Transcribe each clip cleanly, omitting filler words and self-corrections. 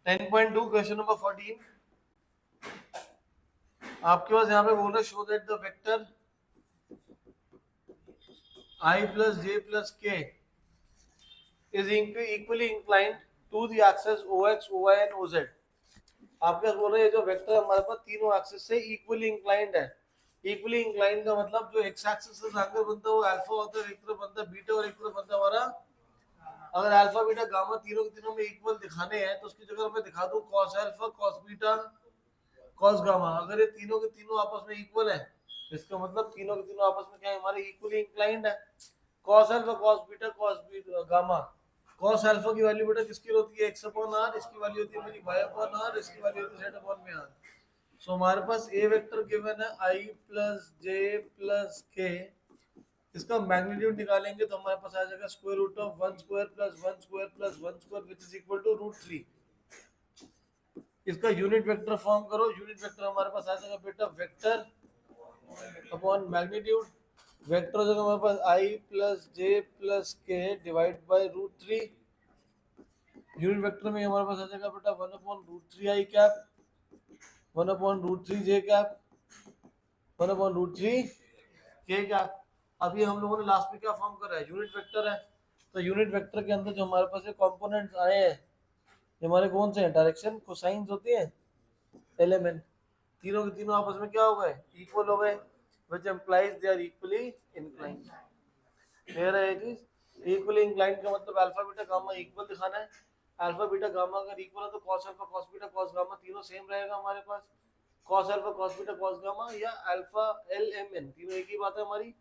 10.2 question number 14 आपके पास यहाँ पे बोल रहे show that the vector I plus j plus k is equally inclined to the axis OX, OY and OZ. आपके पास बोल रहे हैं जो वेक्टर हमारे पास तीनों एक्सिस से इक्वली इंक्लाइंड है। इक्वली इंक्लाइंड का मतलब जो एक्स एक्सिस से एंगल बनता है वो अल्फा होता है, एक तरफ बनता है बीटा और एक तरफ बनता है हमारा, अगर अल्फा बीटा गामा तीनों के तीनों में इक्वल दिखाने हैं तो उसकी जगह मैं दिखा दूं cos alpha cos beta cos gamma. अगर ये तीनों के तीनों आपस में इक्वल है इसका मतलब तीनों के तीनों आपस में क्या है, हमारे इक्वली इंक्लाइंड है। cos alpha cos beta gamma, cos alpha की वैल्यू बेटा किसकी होती है x अपॉन r, इसकी वैल्यू होती है मेरी y अपॉन r, इसकी वैल्यू होती है z अपॉन में r। सो हमारे पास a वेक्टर गिवन है i plus j plus k, इसका मैग्नीट्यूड निकालेंगे तो हमारे पास आ जाएगा square root of 1 square plus 1 square plus 1 square which is equal to root 3। इसका यूनिट वेक्टर फॉर्म करो, यूनिट वेक्टर हमारे पास आ जाएगा बेटा वेक्टर अपॉन मैग्नीट्यूड, वेक्टर हो जाएगा हमारे पास i plus j plus k divide by root 3। Unit vector में हमारे पास आ जाएगा बेटा 1 upon root 3 i cap, 1 upon root 3 j cap, 1 upon root 3 k cap. अभी हम लोगों ने लास्ट में क्या फॉर्म करा है, यूनिट वेक्टर है। तो यूनिट वेक्टर के अंदर जो हमारे पास ये कंपोनेंट्स आए हैं ये हमारे कौन से हैं, डायरेक्शन कोसाइंस होते हैं, एलिमेंट, तीनों के तीनों आपस में क्या हो गए, इक्वल हो गए, which implies they are equally inclined. Clear है ये चीज। इक्वली इंक्लाइंड का मतलब अल्फा बीटा गामा इक्वल दिखाना है। अल्फा बीटा गामा अगर इक्वल है तो cos alpha cos beta cos gamma तीनों सेम रहेगा हमारे पास, cos alpha cos beta cos gamma या अल्फा एल एम एन तीनों एक ही बात है हमारी।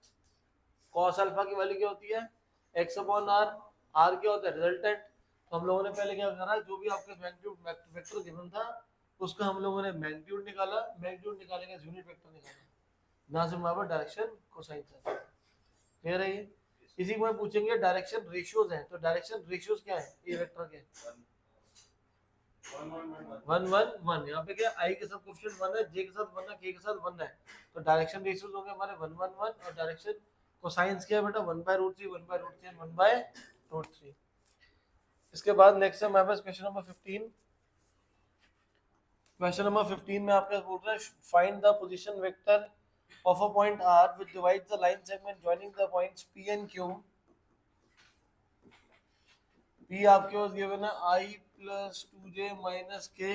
cos अल्फा की वैल्यू क्या होती है x अपॉन r, r क्या होता है रिजल्टेंट। तो हम लोगों ने पहले क्या करा, जो भी आपके मैग्नीट्यूड वेक्टर गिवन था उसका हम लोगों ने मैग्नीट्यूड निकाला, मैग्नीट्यूड निकालेंगे यूनिट वेक्टर निकाला, यहाँ से हमारे पास डायरेक्शन कोसाइन है। क्लियर है ये। इसी में पूछेंगे डायरेक्शन रेशियोज हैं, तो डायरेक्शन रेशियोज क्या है ए वेक्टर के, 1 1 1, यहाँ पे क्या आई के साथ कोएफिशिएंट 1 है, जे के साथ 1 है, के के साथ 1 है, तो डायरेक्शन रेशियोज होंगे हमारे 1 1 1 और डायरेक्शन कोसाइंस क्या है बेटा 1/√3 1/√3 1/√3। इसके बाद नेक्स्ट है हमारे पास क्वेश्चन नंबर 15। क्वेश्चन नंबर 15 में आपके बोल रहा है find the position vector of a point r which divides the line segment joining the points p and q। p आपके पास गिवन है i plus 2j minus k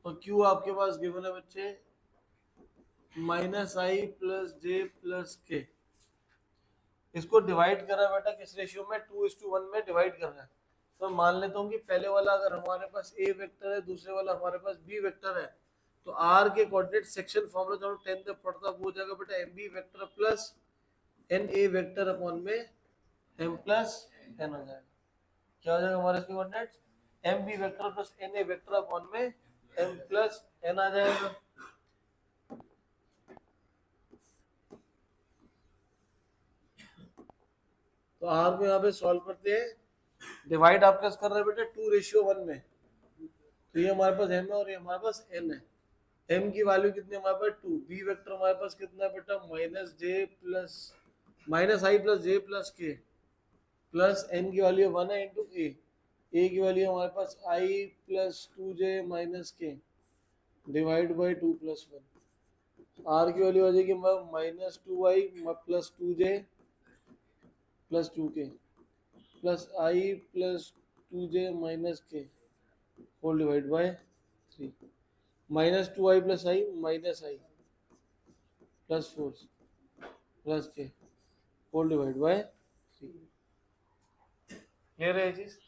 और q आपके पास given है बच्चे minus i plus j plus k। इसको divide कर रहा है बेटा किस रेशियो में, 2:1 में डिवाइड कर रहा है। तो मान लेता हूँ कि पहले वाला अगर हमारे पास a वेक्टर है, दूसरे वाला हमारे पास b वेक्टर है, तो r के कोऑर्डिनेट सेक्शन फॉर्मूला जो 10 तक पढ़ता वो हो जाएगा बेटा mb vector plus na vector upon में m प्लस n हो जाएगा। क्या हो जाएगा हमारे इसके coordinates, mb vector plus na vector upon में m प्लस n आ जाएगा। तो r को यहाँ पे सॉल्व करते हैं, डिवाइड आपका कर रहे हैं बेटा 2:1 में, तो ये हमारे पास m है और ये हमारे पास n है। m की वैल्यू कितनी है हमारे पास 2, b वेक्टर हमारे पास कितना है बेटा minus i plus j plus k plus n की वैल्यू 1 है इंटू a की वैल्यू हमारे पास i plus 2j minus k divide by 2 plus 1, r की वैल्यू आ जाएगी minus 2i plus 2j plus 2k plus i plus 2j minus k whole divide by 3, minus 2i plus i minus i plus 4 plus k whole divide by 3। Clear है ये चीज।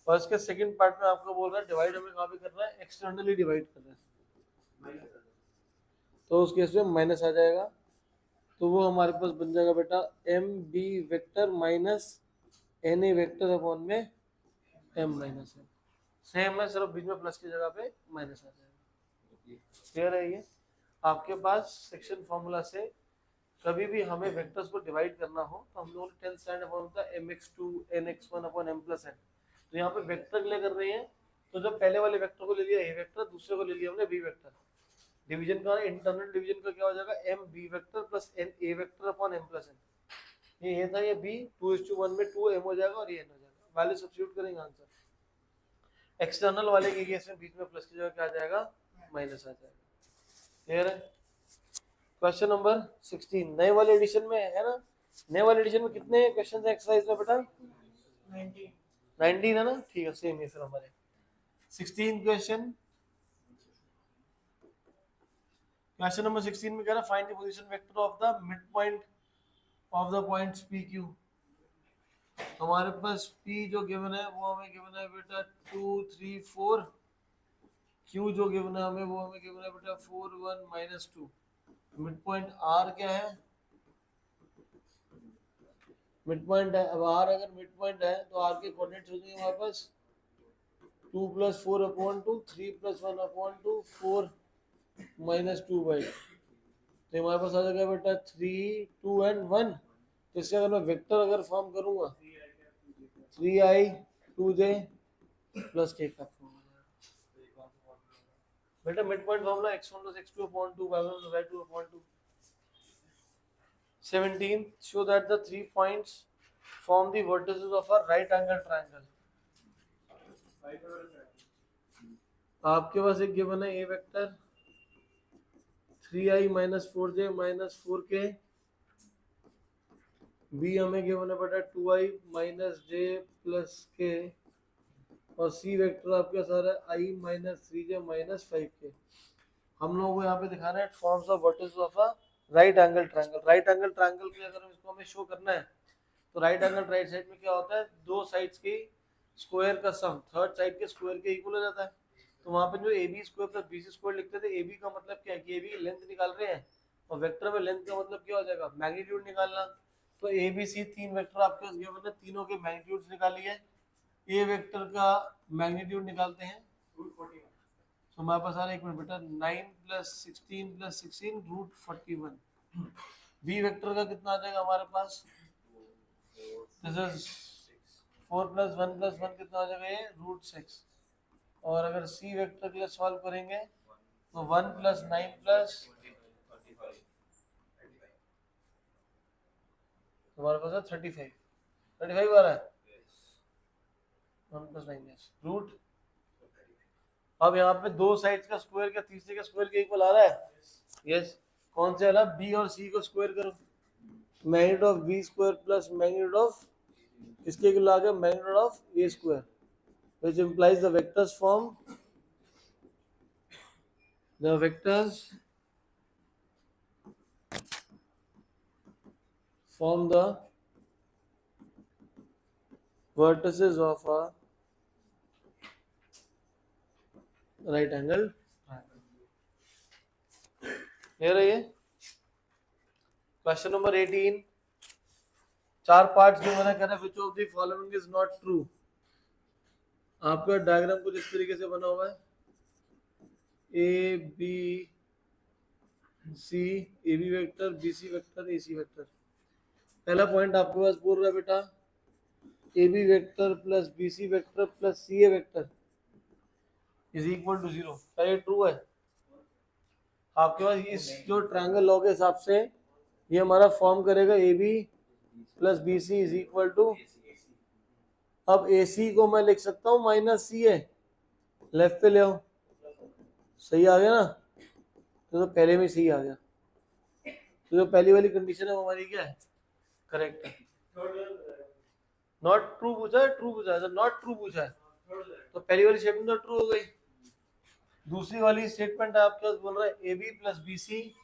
और इसके second part में आपको बोल रहा है डिवाइड हमें कहाँ पे करना है, एक्सटर्नली डिवाइड करना है, तो उस केस में माइनस आ जाएगा, तो वो हमारे पास बन जाएगा बेटा M B vector minus N A vector upon में एम माइनस एन, सेम है सिर्फ बीच में प्लस की जगह पे माइनस आ जाएगा। क्लियर है ये। आपके पास सेक्शन फॉर्मूला से कभी भी हमें वेक्टर्स को डिवाइड करना हो तो हम लोगों ने 10th standard formula mx2 nx1 upon m plus n, तो यहाँ पे वेक्टर ले कर रहे हैं, तो जब पहले वाले वेक्टर को ले लिया a वेक्टर, दूसरे को ले लिया हमने b वेक्टर, डिवीजन का इंटरनल डिवीजन का क्या हो जाएगा m b vector plus n a vector upon m plus n। ये था ये b 2:1 में 2 m हो जाएगा और ये n हो जाएगा, वैल्यू सब्स्टिट्यूट करेंगे आंसर। एक्सटर्नल वाले के केस में बीच में प्लस की जगह क्या आ जाएगा, माइनस आ जाएगा। क्लियर है? क्वेश्चन नंबर 16 नए वाले एडिशन में है ना, नए वाले एडिशन में कितने क्वेश्चन है एक्सरसाइज में बेटा? 19 है ना, ठीक है सेम है फिर हमारे 16 क्वेश्चन। क्वेश्चन नंबर 16 में कह रहा find the position vector of the mid point of the points P Q. हमारे पास P जो गिवन है वो हमें गिवन है बेटा 2 3 4, Q जो गिवन है हमें वो हमें गिवन है बेटा 4 1 -2। मिड पॉइंट R क्या है? मिड पॉइंट है। अब R अगर मिड पॉइंट है तो R के कोऑर्डिनेट्स हो जाएंगे हमारे पास 2 + 4/2, 3 + 1/2, 4 -2/2। तो हमारे पास आ जाएगा बेटा 3 2 and 1। तो इससे अगर मैं वेक्टर अगर फॉर्म करूंगा 3i 2j + k का बेटा mid point formula x1 + x2/2 y1 + y2/2। 17 show that the 3 points form the vertices of a right angle triangle। आपके पास एक गिवन है a vector 3i - 4j - 4k, b हमें given है बेटा 2i - j + k, और c vector आपके साथ है i - 3j - 5k। हम लोगों को यहाँ पे दिखाना है forms of vertices of a right angle triangle. Right angle triangle की अगर इसको हमें शो करना है तो राइट एंगल राइट साइड में क्या होता है, दो साइड्स की स्क्वायर का सम थर्ड साइड के स्क्वायर के इक्वल हो जाता है। तो वहाँ पे जो AB square plus BC square लिखते थे, AB का मतलब क्या है कि AB की लेंथ निकाल रहे हैं और वेक्टर में लेंथ का मतलब क्या हो जाएगा, मैग्नीट्यूड निकालना। तो ABC तीन वेक्टर आपके पास गिवन है, तीनों के मैग्नीट्यूड्स निकालिए। ए वेक्टर का मैग्नीट्यूड निकालते हैं तो हमारे पास आ रहा है, एक मिनट बेटा, 9 + 16 + 16 √41। बी वेक्टर का कितना आ जाएगा हमारे पास, दिस इज 4 + 1 + 1 कितना आ जाएगा ये √6। और अगर सी वेक्टर के लिए सॉल्व करेंगे तो 1 + 9 + हमारे पास है 35 आ रहा है, 1 + 9 रूट। अब यहाँ पे दो साइड्स का स्क्वायर क्या तीसरे के स्क्वायर के इक्वल आ रहा है, यस। कौन से वाला, बी और सी को स्क्वायर करो, magnitude of B square plus magnitude of किसके इक्वल आ गया, magnitude of A square, which implies the vectors form the vectors form the vertices of a right angle triangle। Clear है ये? क्वेश्चन नंबर 18 चार parts जो मैंने कहना which of the following is not true. आपका diagram कुछ इस तरीके से बना हुआ है, A B C, A B vector, B C vector, A C vector. पहला पॉइंट आपके पास बोल रहा है बेटा A B vector plus B C vector plus C A vector is equal to 0। क्या ये ट्रू है? आपके पास इस जो ट्रायंगल लॉ के हिसाब से ये हमारा फॉर्म करेगा A B plus B C is equal to, अब ए सी को मैं लिख सकता हूँ -CA, लेफ्ट पे ले आओ, सही आ गया ना? तो पहले में सही आ गया, तो जो पहली वाली कंडीशन है वो हमारी क्या है, करेक्ट है। नॉट ट्रू पूछा है, ट्रू पूछा है, नॉट ट्रू पूछा है तो पहली वाली स्टेटमेंट तो ट्रू हो गई। दूसरी वाली स्टेटमेंट आपके पास बोल रहा है A B plus B C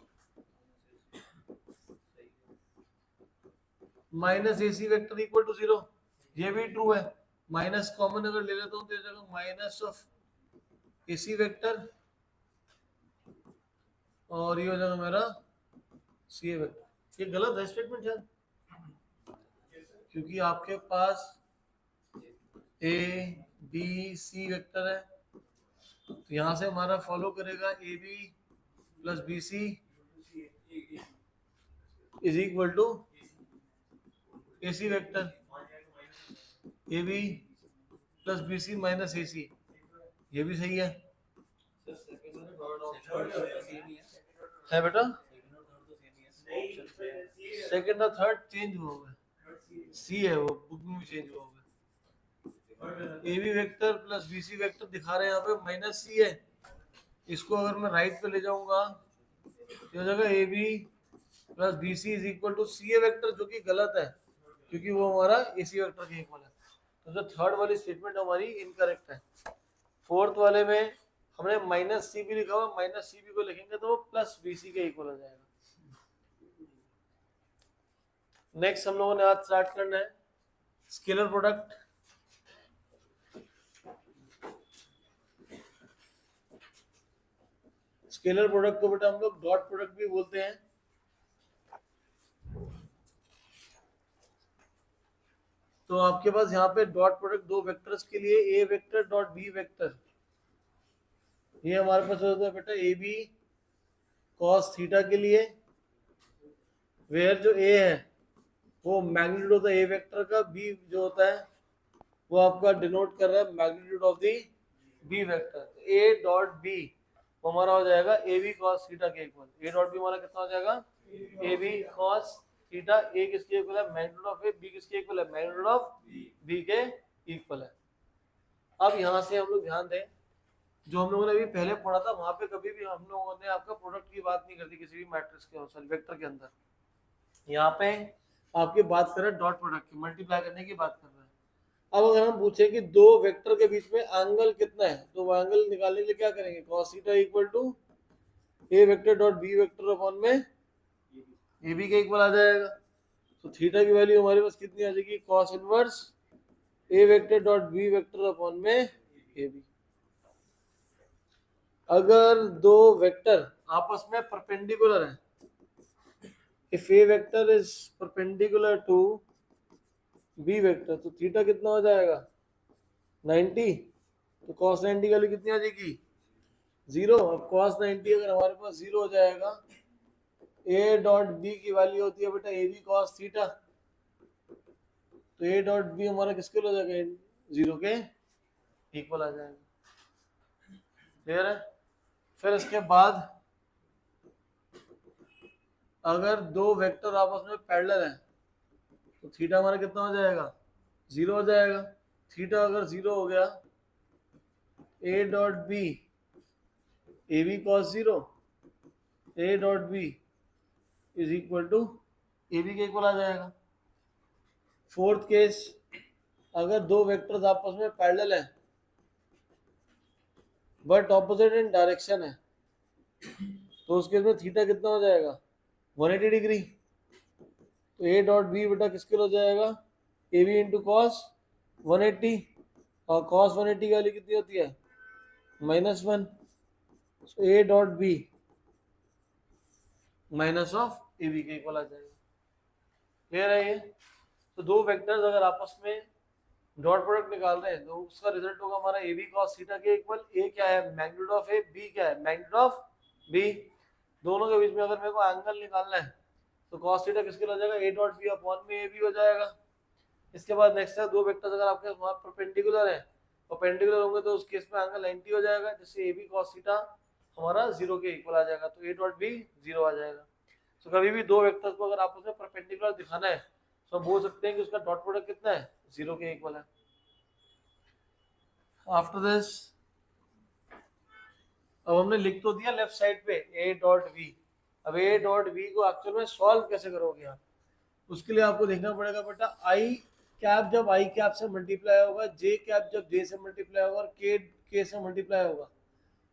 minus A C vector equal to 0, ये भी ट्रू है। माइनस कॉमन अगर ले लेता हूँ तो ये जगह minus of A C vector और ये हो जाएगा मेरा सी ए वेक्टर। ये गलत है स्टेटमेंट शायद, क्योंकि आपके पास ए बी सी वेक्टर है तो यहाँ से हमारा फॉलो करेगा A B plus B C is equal to A C vector, A B plus B C minus A C, ये भी सही है बेटा। सेकंड और थर्ड चेंज हुआ होगा, सी है वो बुक में भी चेंज हुआ होगा। A B vector plus B C vector दिखा रहे हैं यहाँ पे माइनस सी है। इसको अगर मैं राइट पे ले जाऊंगा तो हो जाएगा A B plus B C is equal to C A vector, जो कि गलत है क्योंकि वो हमारा ए सी वेक्टर के इक्वल है। तो जो थर्ड वाली स्टेटमेंट हमारी इनकरेक्ट है। फोर्थ वाले में हमने माइनस सी भी लिखा हुआ, माइनस सी भी को लिखेंगे तो वो प्लस बी सी के इक्वल हो जाएगा। नेक्स्ट हम लोगों ने आज स्टार्ट करना है स्केलर प्रोडक्ट। स्केलर प्रोडक्ट को बेटा हम लोग डॉट प्रोडक्ट भी बोलते हैं। तो आपके पास यहाँ पे डॉट प्रोडक्ट दो वेक्टर्स के लिए ए वेक्टर डॉट बी वेक्टर, ये हमारे पास होता है बेटा ए बी कॉस थीटा के लिए, वेयर जो ए है वो मैग्नीट्यूड होता है ए वेक्टर का, बी जो होता है वो आपका डिनोट कर रहा है magnitude of the B vector. A dot B हमारा हो जाएगा ए बी कॉस थीटा के इक्वल। ए डॉट बी हमारा कितना हो जाएगा A B cos theta. A किसके इक्वल है मैग्नीट्यूड ऑफ ए, बी किसके इक्वल है मैग्नीट्यूड ऑफ बी के इक्वल है। अब यहाँ से हम लोग ध्यान दें, जो हम लोगों ने अभी पहले पढ़ा था वहां पे कभी भी हम लोगों ने आपका प्रोडक्ट की बात नहीं करती किसी भी मैट्रिक्स के अनुसार वेक्टर के अंदर। यहाँ पे आपकी बात कर रहे हैं डॉट प्रोडक्ट की, मल्टीप्लाई करने की बात कर रहे हैं। अब अगर हम पूछे कि दो वेक्टर के बीच में एंगल कितना है तो वो एंगल निकालने के लिए क्या करेंगे, cos theta equal to A vector dot B vector upon में ए बी के इक्वल आ जाएगा। तो थीटा की वैल्यू हमारे पास कितनी आ जाएगी, cos inverse A vector dot B vector upon में ए बी। अगर दो वेक्टर आपस में परपेंडिकुलर है, if A vector is perpendicular to B vector, तो थीटा कितना हो जाएगा 90, तो cos 90 की वैल्यू कितनी आ जाएगी 0। अब cos 90 अगर हमारे पास 0 हो जाएगा, a डॉट बी की वैल्यू होती है बेटा ए बी cos थीटा, तो a डॉट बी हमारा किसके हो जाएगा 0 के इक्वल आ जाएगा। क्लियर है। फिर इसके बाद अगर दो वेक्टर आपस में पैरेलल है तो थीटा हमारा कितना हो जाएगा 0 हो जाएगा। थीटा अगर 0 हो गया, a dot B A B cos 0 a dot B is equal to A B के इक्वल आ जाएगा। फोर्थ केस, अगर दो वेक्टर्स आपस में पैरेलल है बट ऑपोजिट इन डायरेक्शन है, तो उस केस में थीटा कितना हो जाएगा 180 डिग्री। तो ए डॉट बी बेटा किसके हो जाएगा ए बी इंटू कॉस 180, और कॉस 180 की वैल्यू कितनी होती है -1। So A dot B minus of A B के इक्वल आ जाएगा। क्लियर है ये। तो दो वेक्टर्स अगर आपस में डॉट प्रोडक्ट निकाल रहे हैं तो उसका रिजल्ट होगा हमारा ए बी कॉस थीटा के इक्वल। ए क्या है मैग्नीट्यूड ऑफ ए, बी क्या है मैग्नीट्यूड ऑफ बी। दोनों के बीच में अगर मेरे को एंगल निकालना है तो cos थीटा किसके हो जाएगा a डॉट बी अपॉन में a b हो जाएगा। इसके बाद नेक्स्ट है दो वेक्टर्स अगर आपके वहां परपेंडिकुलर है, परपेंडिकुलर होंगे तो उस केस में एंगल 90 हो जाएगा, जिससे a b cos थीटा हमारा 0 के इक्वल आ जाएगा, तो a डॉट b 0 आ जाएगा। तो कभी भी दो वेक्टर्स को अगर आपस में परपेंडिकुलर दिखाना है तो हम बोल सकते हैं कि उसका डॉट प्रोडक्ट कितना है 0 के इक्वल है। आफ्टर दिस अब हमने लिख तो दिया लेफ्ट साइड पे a डॉट v। अब a डॉट v को एक्चुअल में सॉल्व कैसे करोगे आप, उसके लिए आपको देखना पड़ेगा बेटा आई कैप जब आई कैप से मल्टीप्लाई होगा, जे कैप जब जे से मल्टीप्लाई होगा और के से मल्टीप्लाई होगा,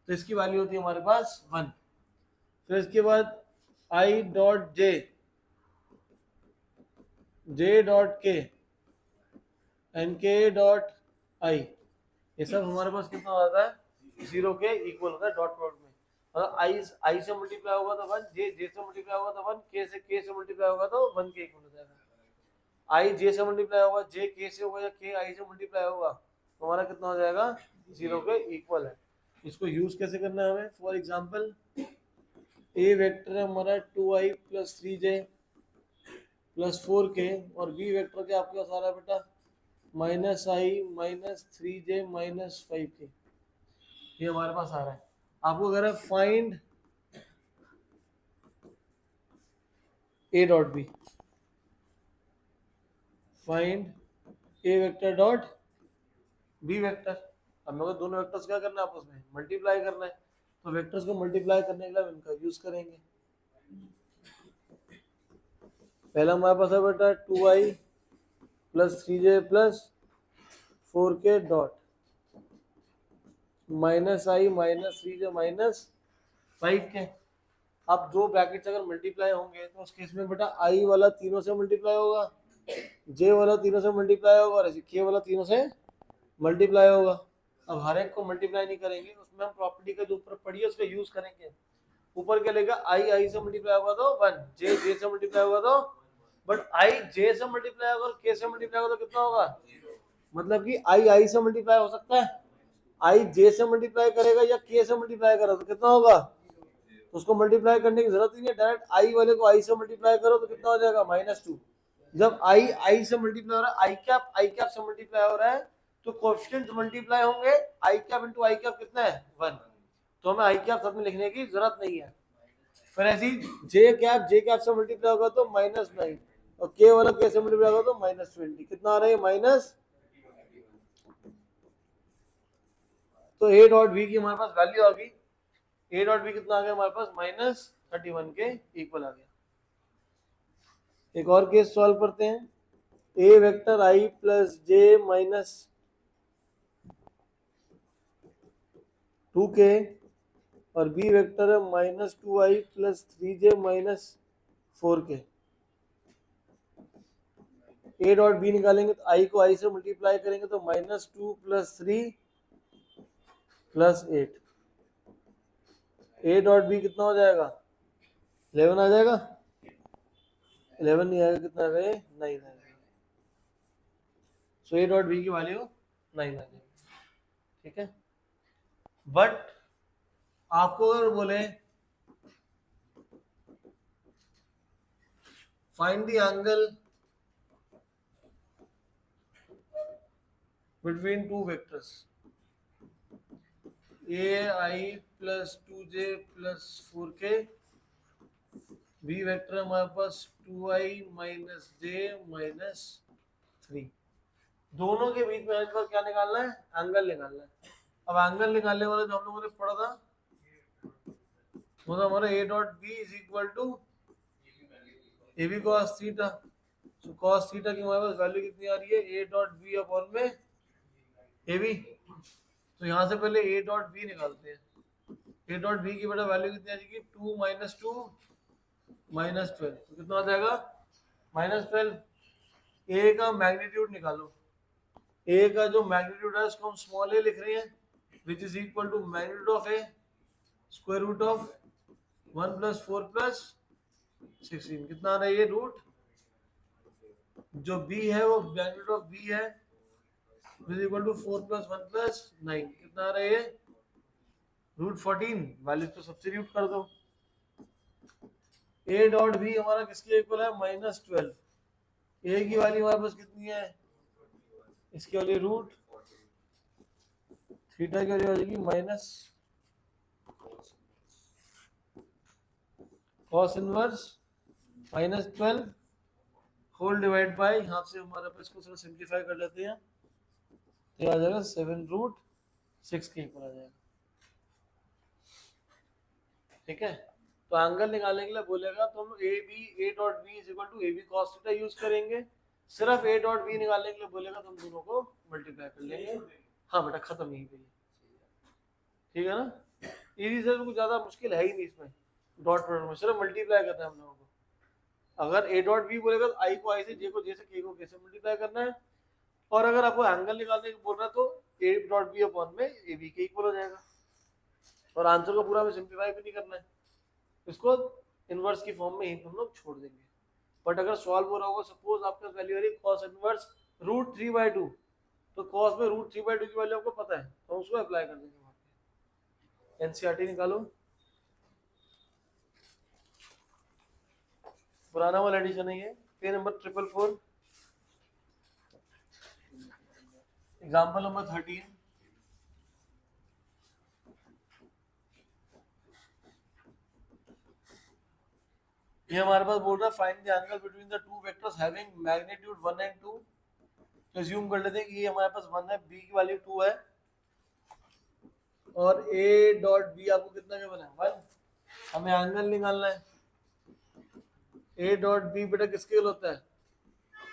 तो इसकी वैल्यू होती है हमारे पास 1। फिर इसके बाद I dot J, J dot के एंड के डॉट आई, ये सब हमारे पास कितना आता है 0 के इक्वल होता है डॉट प्रोडक्ट में। मतलब आई से मल्टीप्लाई होगा तो 1, जे से मल्टीप्लाई होगा तो 1, के से मल्टीप्लाई होगा तो 1 के इक्वल हो जाएगा। आई जे से मल्टीप्लाई होगा, जे के से होगा या के आई से मल्टीप्लाई होगा तो हमारा कितना हो जाएगा 0 के इक्वल है। इसको यूज कैसे करना है हमें, फॉर एग्जांपल ए वेक्टर है हमारा 2i plus 3j plus 4k और बी वेक्टर के आपके पास आ रहा है बेटा -i minus 3j minus 5k, ये हमारे पास आ रहा है। आपको अगर है find A dot B, find A vector dot B vector. अब मेरे को दोनों वेक्टर्स क्या करना है, आपस में मल्टीप्लाई करना है, तो वेक्टर्स को मल्टीप्लाई करने के लिए इनका यूज करेंगे। पहला हमारे पास है बेटा 2i plus 3j plus 4k dot minus I minus 3j minus 5k। अब जो ब्रैकेट्स अगर मल्टीप्लाई होंगे तो उस केस में बेटा आई वाला तीनों से मल्टीप्लाई होगा, जे वाला तीनों से मल्टीप्लाई होगा और के वाला तीनों से मल्टीप्लाई होगा। अब हर एक को मल्टीप्लाई नहीं करेंगे, उसमें हम प्रॉपर्टी का जो ऊपर पड़ी है उसका यूज करेंगे। ऊपर क्या लेगा, आई आई से मल्टीप्लाई होगा तो 1, जे जे से मल्टीप्लाई होगा तो, बट आई जे से मल्टीप्लाई होगा और के से मल्टीप्लाई होगा तो कितना होगा, मतलब कि आई आई से मल्टीप्लाई हो सकता है, आई जे से मल्टीप्लाई करेगा या के से मल्टीप्लाई करेगा तो कितना होगा, तो उसको मल्टीप्लाई करने की जरूरत ही नहीं है, डायरेक्ट आई वाले को आई से मल्टीप्लाई करो तो कितना हो जाएगा -2। जब आई आई से मल्टीप्लाई हो रहा है, आई कैप से मल्टीप्लाई हो रहा है, तो कोएफिशिएंट्स मल्टीप्लाई होंगे, आई कैप इनटू आई कैप कितना है 1, तो हमें आई कैप साथ में लिखने की जरूरत नहीं है। फिर ऐसी जे कैप से मल्टीप्लाई होगा तो -9 और के वाला के से मल्टीप्लाई होगा तो -20, कितना आ रहा है माइनस। तो ए डॉट बी की हमारे पास वैल्यू आ गई, ए डॉट बी कितना आ गया हमारे पास -31 के इक्वल आ गया। एक और केस सॉल्व करते हैं, A vector I plus J minus 2k और बी वेक्टर है -2i plus 3j minus 4k। A dot B निकालेंगे तो आई को आई से मल्टीप्लाई करेंगे तो -2 plus 3 plus 8। A dot B कितना हो जाएगा 11 आ जाएगा, 11 नहीं आएगा, कितना आ गया 9 आ जाएगा। सो ए डॉट बी की वैल्यू 9 आ जाएगी, ठीक है। बट आपको अगर बोले find the angle between two vectors A I plus 2j plus 4k, B vector हमारे पास 2i माइनस जे माइनस 3, दोनों के बीच में हमें क्या निकालना है, एंगल निकालना है। अब एंगल निकालने वाला जो हम लोगों ने पढ़ा था वो था हमारा A dot B is equal to A B cos theta. तो कॉस थीटा की हमारे पास वैल्यू कितनी आ रही है, ए डॉट बी अपॉन में ए बी। तो यहाँ से पहले ए डॉट बी निकालते हैं, ए डॉट बी की बेटा वैल्यू कितनी आ जाएगी 2 - 2 -12, तो कितना आ जाएगा -12। ए का मैग्नीट्यूड निकालो, ए का जो मैग्नीट्यूड है उसको हम स्मॉल ए लिख रहे हैं which is equal to magnitude of A square root of 1 + 4 + 16, कितना आ रहा है ये रूट, जो b है वो मैग्नीट्यूड ऑफ b है विच इज इक्वल टू 4 + 1 + 9, कितना आ रहा है ये √14। वैल्यू तो सब्स्टिट्यूट कर दो, ए डॉट बी हमारा किसके इक्वल है -12, ए की वैल्यू हमारे पास कितनी है, इसकी वैल्यू रूट थीटा की वैल्यू आ जाएगी minus cos inverse -12 whole divide by, यहाँ से हमारे पास इसको थोड़ा सिंप्लीफाई कर लेते हैं तो आ जाएगा 7√6 के इक्वल आ जाएगा, ठीक है। तो एंगल निकालने के लिए बोलेगा तो हम A dot B is equal to A B cos theta use करेंगे, सिर्फ ए डॉट बी निकालने के लिए बोलेगा तो हम दोनों को मल्टीप्लाई कर लेंगे। हाँ बेटा खत्म यहीं पे, ठीक है ना, इजी से कुछ ज्यादा मुश्किल है ही नहीं इसमें, डॉट प्रोडक्ट में सिर्फ मल्टीप्लाई करना है हम लोगों को। अगर ए डॉट बी बोलेगा तो आई को आई से, जे को जे से, के को के से मल्टीप्लाई करना है, और अगर आपको एंगल निकालने को बोल रहा है तो ए डॉट बी अपॉन में ए बी के इक्वल हो जाएगा, और आंसर को पूरा में सिंप्लीफाई भी नहीं करना है, इसको इनवर्स की फॉर्म में ही हम लोग छोड़ देंगे। बट अगर सॉल्व हो रहा होगा, सपोज आपका वैल्यू आ रही है cos इनवर्स √3/2, तो cos में √3/2 की वैल्यू आपको पता है तो उसको अप्लाई कर देंगे। वहां पे एनसीईआरटी निकालो, पुराना वाला एडिशन है ये, पेज नंबर 444, एग्जांपल नंबर 13। ये हमारे पास बोल रहा है find the angle between the two vectors having magnitude 1 और 2 तो अज्यूम कर लेते हैं कि ये हमारे पास 1 है, बी की वैल्यू 2 है और ए डॉट बी आपको कितना गिवन है 1। हमें एंगल निकालना है। ए डॉट बी बेटा किसके लिए होता है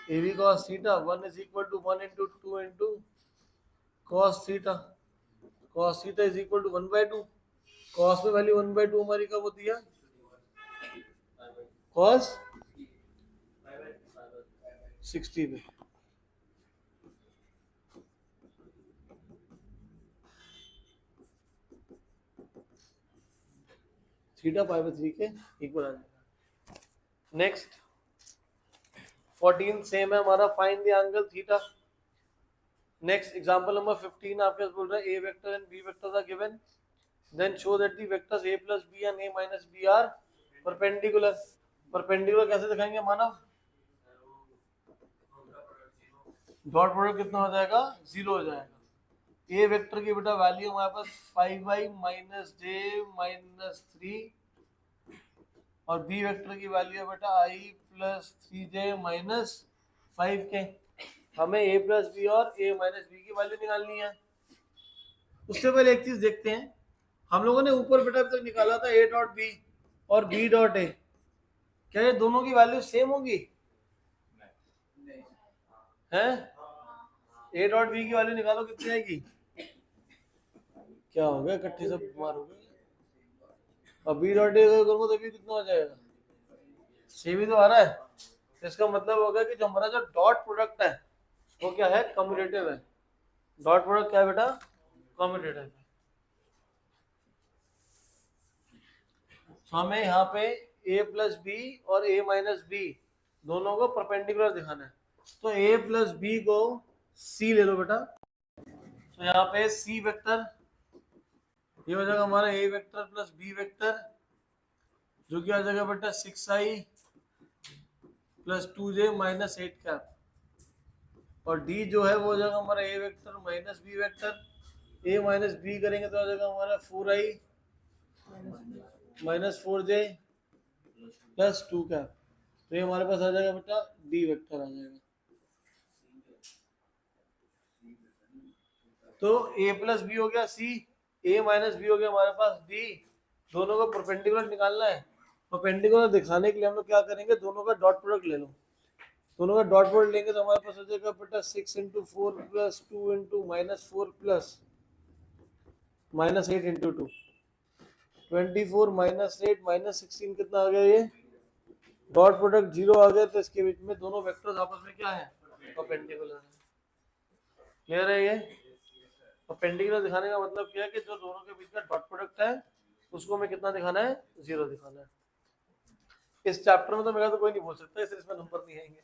A B cos theta 1 is equal to 1 into 2 into cos theta. Cos theta is equal to 1/2। Cos में वैल्यू 1/2 हमारी कब होती है कॉस 60 में। थीटा π/3 के इक्वल आ जाएगा। नेक्स्ट 14 सेम है हमारा, find the angle theta. Next example number 15 आपके पास बोल रहा है a vector and b vector are given, then show that the vectors a plus b and a minus b are perpendicular. Perpendicular कैसे दिखाएंगे मानव? Dot product कितना हो जाएगा 0 हो जाएगा। ए वेक्टर की बेटा वैल्यू हमारे पास 5y माइनस जे माइनस 3 और बी वेक्टर की वैल्यू है बेटा i प्लस 3j माइनस 5 के। हमें a प्लस बी और a माइनस बी की वैल्यू निकालनी है। उससे पहले एक चीज देखते हैं, हम लोगों ने ऊपर बेटा अभी तक निकाला था a डॉट बी और b डॉट a, क्या ये दोनों की वैल्यू सेम होगी? हैं? a डॉट बी की वैल्यू निकालो कितनी आएगी? क्या हो गया इकट्ठे सब बीमार हो गए। और बी डॉट ए करूंगा तो भी कितना हो जाएगा? सेम ही तो आ रहा है। तो इसका मतलब होगा कि जो हमारा जो डॉट प्रोडक्ट है वो क्या है कम्यूटेटिव है। डॉट प्रोडक्ट क्या है बेटा कम्यूटेटिव है। तो हमें यहाँ पे a प्लस बी और a माइनस बी दोनों को परपेंडिकुलर दिखाना है। तो a प्लस बी को c ले लो बेटा। तो यहाँ पे c वेक्टर ये हो जाएगा हमारा a vector plus b vector जो कि आ जाएगा बेटा 6i plus 2j minus 8 cap. और d जो है वो हो जाएगा हमारा a vector minus b vector. a minus b करेंगे तो आ जाएगा हमारा 4i minus 4j plus 2 cap. तो ये हमारे पास आ जाएगा बेटा d वेक्टर आ जाएगा। तो a प्लस बी हो गया c, a माइनस बी हो गया हमारे पास d। दोनों को परपेंडिकुलर निकालना है। परपेंडिकुलर दिखाने के लिए हम लोग क्या करेंगे दोनों का डॉट प्रोडक्ट ले लो। दोनों का डॉट प्रोडक्ट लेंगे तो हमारे पास हो जाएगा बेटा 6 into 4 plus 2 into minus 4 plus minus 8 into 2 24 minus 8 minus 16 कितना आ गया ये? डॉट प्रोडक्ट 0 आ गया। तो इसके बीच में दोनों वेक्टर्स आपस में क्या है परपेंडिकुलर है। क्लियर है ये? परपेंडिकुलर दिखाने का मतलब क्या है कि जो दोनों के बीच का डॉट प्रोडक्ट है उसको हमें कितना दिखाना है 0 दिखाना है। इस चैप्टर में तो मेरा तो कोई नहीं बोल सकता इसमें नंबर नहीं आएंगे।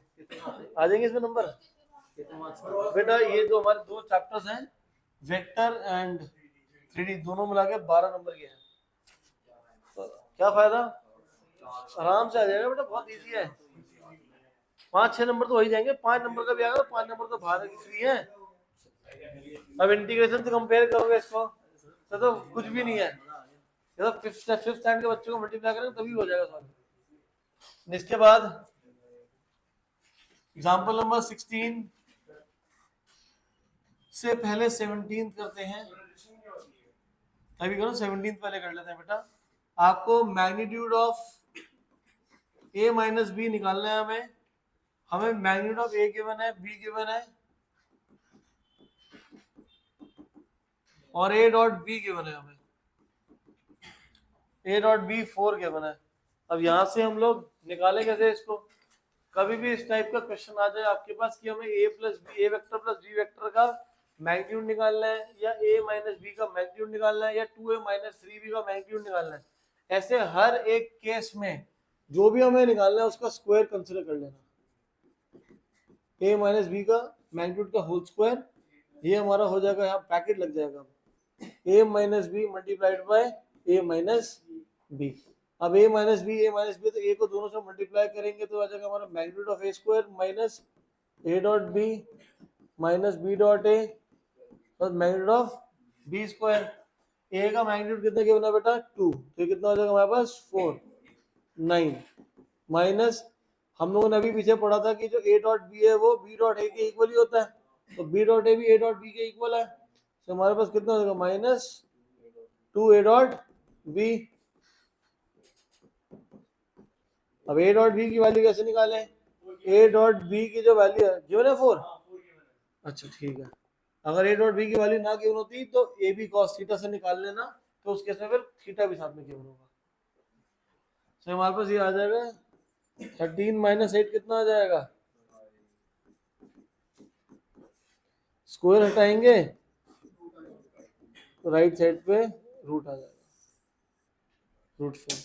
आ जाएंगे इसमें नंबर बेटा। ये जो हमारे दो चैप्टर्स हैं वेक्टर एंड 3D दोनों मिला के 12 नंबर के हैं। तो क्या फायदा? आराम से आ जाएगा बेटा, बहुत इजी है। 5-6 नंबर तो हो ही जाएंगे। 5 नंबर का भी आएगा, 5 नंबर तो बाहर की फ्री है। अब इंटीग्रेशन से कंपेयर करोगे इसको तो कुछ भी नहीं है। ये तो फिफ्थ स्टैंडर्ड के बच्चों को मल्टीप्लाई करेंगे तभी हो जाएगा सॉल्व। इसके बाद एग्जांपल नंबर 16 से पहले 17 करते हैं। अभी करो 17 पहले कर लेते हैं बेटा। आपको magnitude of a minus B निकालना है। हमें मैग्नीट्यूड ऑफ a गिवन है, b गिवन है और a डॉट b गिवन है। हमें a डॉट b 4 गिवन है। अब यहाँ से हम लोग निकाले कैसे इसको? कभी भी इस टाइप का क्वेश्चन आ जाए आपके पास कि हमें a vector plus b vector का मैग्नीट्यूड निकालना है या a माइनस b का मैग्नीट्यूड निकालना है या 2a माइनस 3b का मैग्नीट्यूड निकालना है, ऐसे हर एक केस में जो भी हमें निकालना है उसका स्क्वायर कंसीडर कर लेना। a माइनस b का मैग्नीट्यूड का होल स्क्वायर ये हमारा हो जाएगा, यहाँ ब्रैकेट लग जाएगा a minus B multiplied by a minus B. अब a माइनस बी तो a को दोनों से मल्टीप्लाई करेंगे तो आ जाएगा हमारा magnitude of a square minus a dot b minus b dot a और magnitude of b square. a का मैग्नीट्यूड कितना गिवन है बेटा 2, तो कितना हो जाएगा हमारे पास 4 9 माइनस हम लोगों ने अभी पीछे पढ़ा था कि जो a डॉट b है वो b डॉट a के इक्वल ही होता है। तो बी डॉट ए भी ए डॉट बी के इक्वल है, तो हमारे पास कितना हो जाएगा माइनस 2 ए डॉट बी। अब ए डॉट बी की वैल्यू कैसे निकालें? ए डॉट बी की जो वैल्यू है गिवन है 4। अच्छा ठीक है, अगर ए डॉट बी की वैल्यू ना गिवन होती तो ए बी कॉस थीटा से निकाल लेना, तो उस केस में फिर थीटा भी साथ में गिवन होगा। तो हमारे पास ये आ जाएगा 13 माइनस 8 कितना आ जाएगा, स्क्वायर हटाएंगे तो राइट साइड पे रूट आ जाएगा, रूट 4।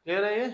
क्लियर है ये?